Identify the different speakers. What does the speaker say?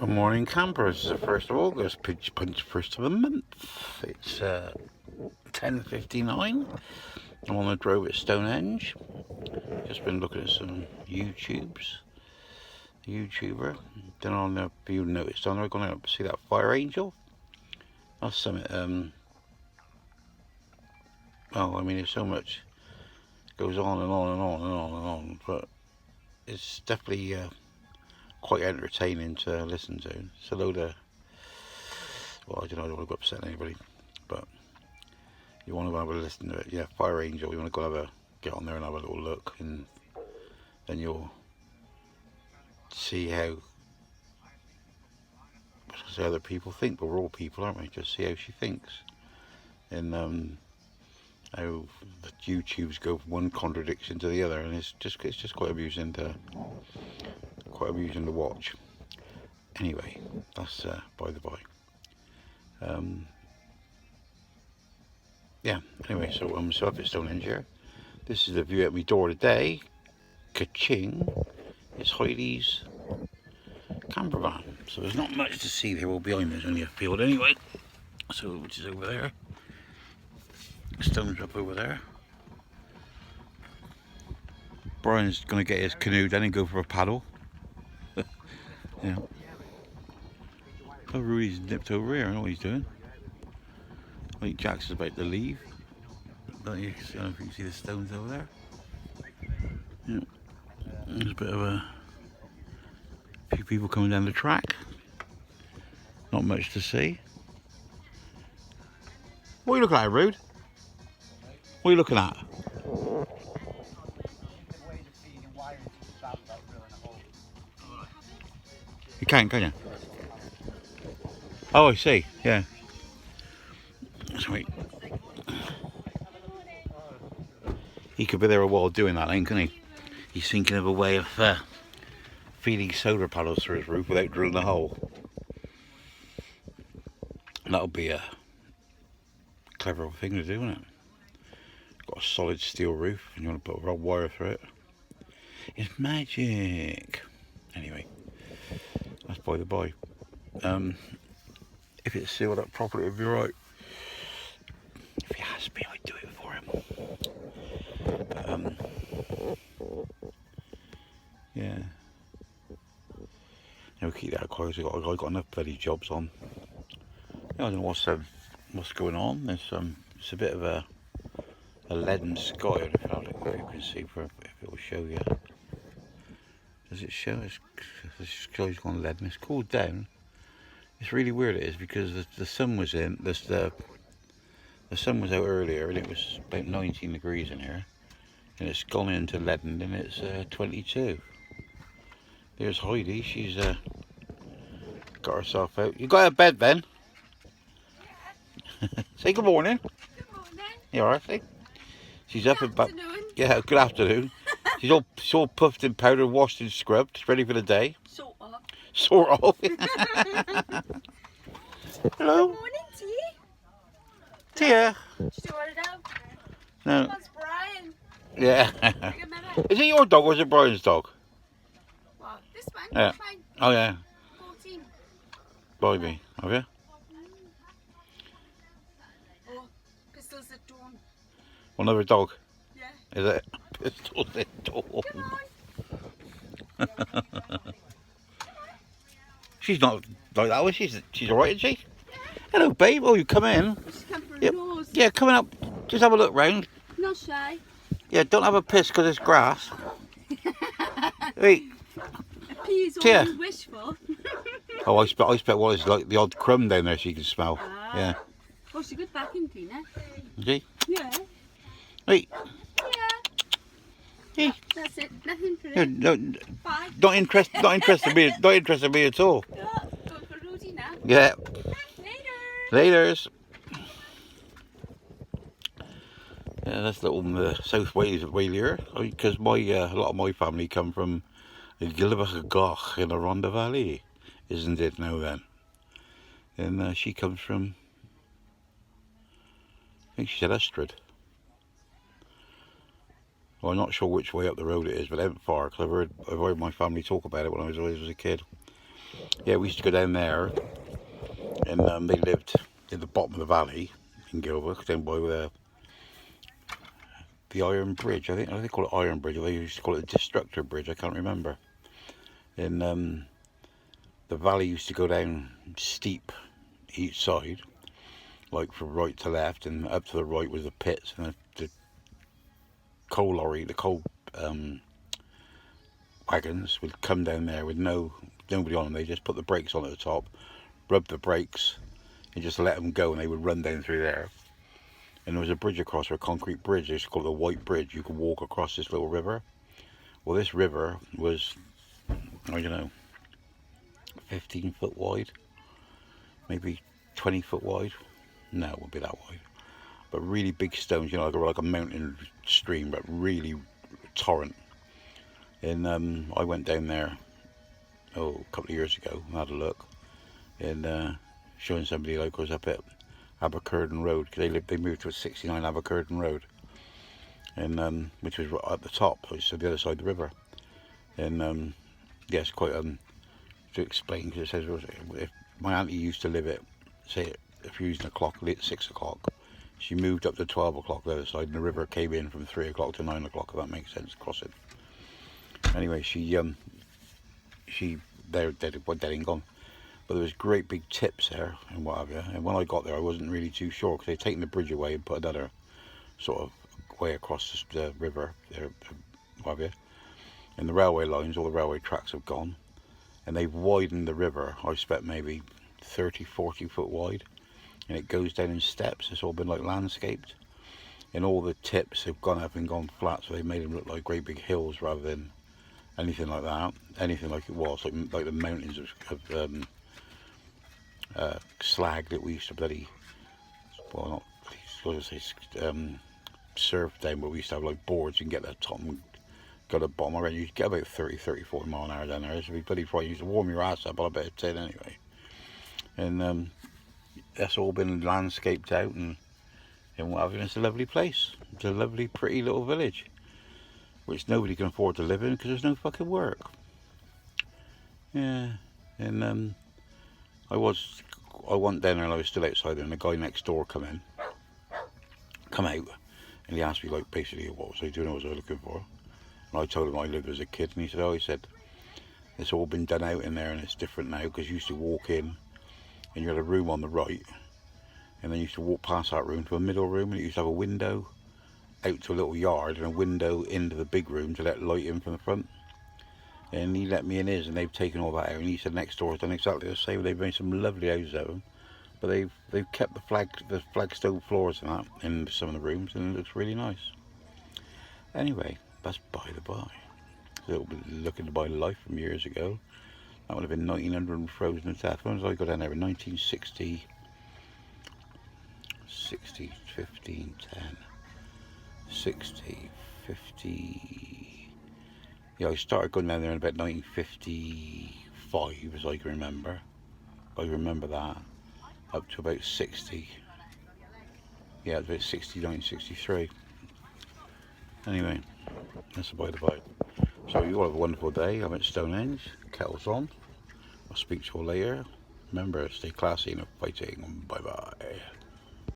Speaker 1: Good morning, campers. It's the 1st of August, Pinch Punch, first of the month. It's 10:59. I'm on the drove at Stonehenge. Just been looking at some YouTuber. Don't know if you noticed on there, going up to see that fire angel. That's something, well, I mean, there's so much goes on and on and on and on and on, but it's definitely quite entertaining to listen to. It's a load of, well, I don't want to go upset anybody, but you want to have a listen to it. Yeah, Fire Angel, you want to go get on there and have a little look, and then you'll see how other people think, but we're all people, aren't we? Just see how she thinks, and how the YouTubes go from one contradiction to the other, and it's just quite amusing to watch. Anyway, that's by the by. Yeah. Anyway, so up at Stonehenge here. This is the view at my door today. Ka-ching! It's Heidi's camper van. So there's not much to see there. Well, behind me there's only a field anyway. So which is over there. Stones up over there. Brian's gonna get his canoe down and go for a paddle. Yeah. Oh, Rudy's nipped over here. I know what he's doing. I think Jack's about to leave. Don't you? I don't know if you can see the stones over there. Yeah. There's a bit of a few people coming down the track. Not much to see. What are you looking at, Rude? What are you looking at? You can't you? Oh, I see. Yeah. Sweet. He could be there a while doing that, then, couldn't he? He's thinking of a way of feeding solar panels through his roof without drilling a hole. That'll be a clever thing to do, isn't it? Got a solid steel roof and you want to put a rod wire through it. It's magic. Anyway, that's by the by. If it's sealed up properly, it'll be right. If he has me, I'd do it for him. Yeah. We'll keep that close. I've got enough bloody jobs on. Yeah, I don't know what's going on. There's it's a bit of a leaden sky. I don't know if you can see if it will show you. Does it show? The sky's gone leaden. It's cooled down. It's really weird. It is because the sun was in. The sun was out earlier and it was about 19 degrees in here, and it's gone into leaden and it's 22. There's Heidi. She's got herself out. You got out of bed then? Say good morning.
Speaker 2: Good morning.
Speaker 1: You alright, see? She's up and back.
Speaker 2: Yeah,
Speaker 1: good afternoon. She's all puffed and powdered, washed and scrubbed, ready for the day.
Speaker 2: Sort of.
Speaker 1: Sort of. Hello.
Speaker 2: Good morning, T.
Speaker 1: Tia.
Speaker 2: Did you want it out?
Speaker 1: No.
Speaker 2: That's Brian.
Speaker 1: Yeah.
Speaker 2: Bring him in.
Speaker 1: Is it your dog or is it Brian's dog?
Speaker 2: What? This one?
Speaker 1: Yeah.
Speaker 2: Fine.
Speaker 1: Oh yeah.
Speaker 2: 14.
Speaker 1: By me. Have you?
Speaker 2: Oh, pistols at dawn.
Speaker 1: Another dog.
Speaker 2: Yeah.
Speaker 1: Is it? Pistols at dawn.
Speaker 2: Come on.
Speaker 1: She's not like that, was she? She's alright, is she? Yeah. Hello, babe. Oh, you come in.
Speaker 2: She's come for a
Speaker 1: Yep.
Speaker 2: nose.
Speaker 1: Yeah, coming up. Just have a look round.
Speaker 2: Not shy.
Speaker 1: Yeah, don't have a piss because it's grass. Wait.
Speaker 2: A pee is all
Speaker 1: Tia.
Speaker 2: you wish for.
Speaker 1: Oh, I expect what is like the odd crumb down there she can smell.
Speaker 2: Ah.
Speaker 1: Yeah.
Speaker 2: Oh, she's a good vacuum cleaner.
Speaker 1: Is she?
Speaker 2: Yeah.
Speaker 1: Wait.
Speaker 2: Yeah.
Speaker 1: Hey.
Speaker 2: That's it. Nothing for
Speaker 1: No,
Speaker 2: it.
Speaker 1: no,
Speaker 2: Bye.
Speaker 1: not interested me. Not interested me at all.
Speaker 2: Go. Going for Rudy now.
Speaker 1: Yeah.
Speaker 2: Later.
Speaker 1: Laters. Yeah, that's little South Wales here, because my a lot of my family come from Gilbert in the Rhondda Valley, isn't it now then? And she comes from, I think she said Estrid. Well, I'm not sure which way up the road it is, but it ain't far, because I've heard my family talk about it when I was always a kid. Yeah, we used to go down there, and they lived in the bottom of the valley in Gilbert, down by the Iron Bridge. I think they call it Iron Bridge, or they used to call it the Destructor Bridge. I can't remember. And the valley used to go down steep each side, like from right to left, and up to the right was the pits and the coal lorry, the coal wagons would come down there with nobody on them. They just put the brakes on at the top, rub the brakes, and just let them go, and they would run down through there. And there was a bridge across, a concrete bridge. They used to call it the White Bridge. You could walk across this little river. Well, this river was, I don't know, 15 foot wide, maybe 20 foot wide. No, it wouldn't be that wide. But really big stones, you know, like a mountain stream, but really torrent. And I went down there, a couple of years ago, and had a look, and showing somebody like I was up at Abercurden Road, because they moved to a 69 Abercurden Road, and which was right at the top, so the other side of the river. And yes, quite to explain, because it says if my auntie used to live at, say, if you're using a clock at 6 o'clock, she moved up to 12 o'clock the other side, and the river came in from 3 o'clock to 9 o'clock, if that makes sense, crossing. Anyway, they're dead and gone. But there was great big tips there and what have you. And when I got there, I wasn't really too sure, because they'd taken the bridge away and put another sort of way across the river there, what have you. And the railway lines, all the railway tracks have gone, and they've widened the river. I expect maybe 30, 40 foot wide, and it goes down in steps. It's all been like landscaped, and all the tips have gone up and gone flat, so they made them look like great big hills rather than anything like that, anything like it was, like the mountains of slag that we used to bloody, well, not, I was going to say, surf down, but we used to have like boards. You can get to the top and go to the bottom. I reckon you get about 30, 40 mile an hour down there. It would be bloody frightening. You used to warm your ass up, but I bet it's it anyway. And that's all been landscaped out and what have you. It's a lovely place. It's a lovely, pretty little village, which nobody can afford to live in because there's no fucking work. Yeah, and I went down there and I was still outside there, and the guy next door come out, and he asked me, like, basically what was I doing, what was I looking for, and I told him I lived as a kid, and he said, oh, he said, it's all been done out in there and it's different now, because you used to walk in and you had a room on the right, and then you used to walk past that room to a middle room, and it used to have a window out to a little yard and a window into the big room to let light in from the front. And he let me in his, and they've taken all that out, and he said next door has done exactly the same. They've made some lovely houses out of them, but they've kept the flagstone floors and that in some of the rooms, and it looks really nice. Anyway, that's by the by. So looking to buy life from years ago. That would have been 1900 and frozen to death. When was I got down there? In 1960, 15, 10, 60, 50... Yeah, I started going down there in about 1955, as I can remember. I remember that. Up to about 60. Yeah, about 69, 63. Anyway, that's by the by. So you all have a wonderful day. I'm at Stonehenge. Kettle's on. I'll speak to you all later. Remember, stay classy and fighting. Bye bye.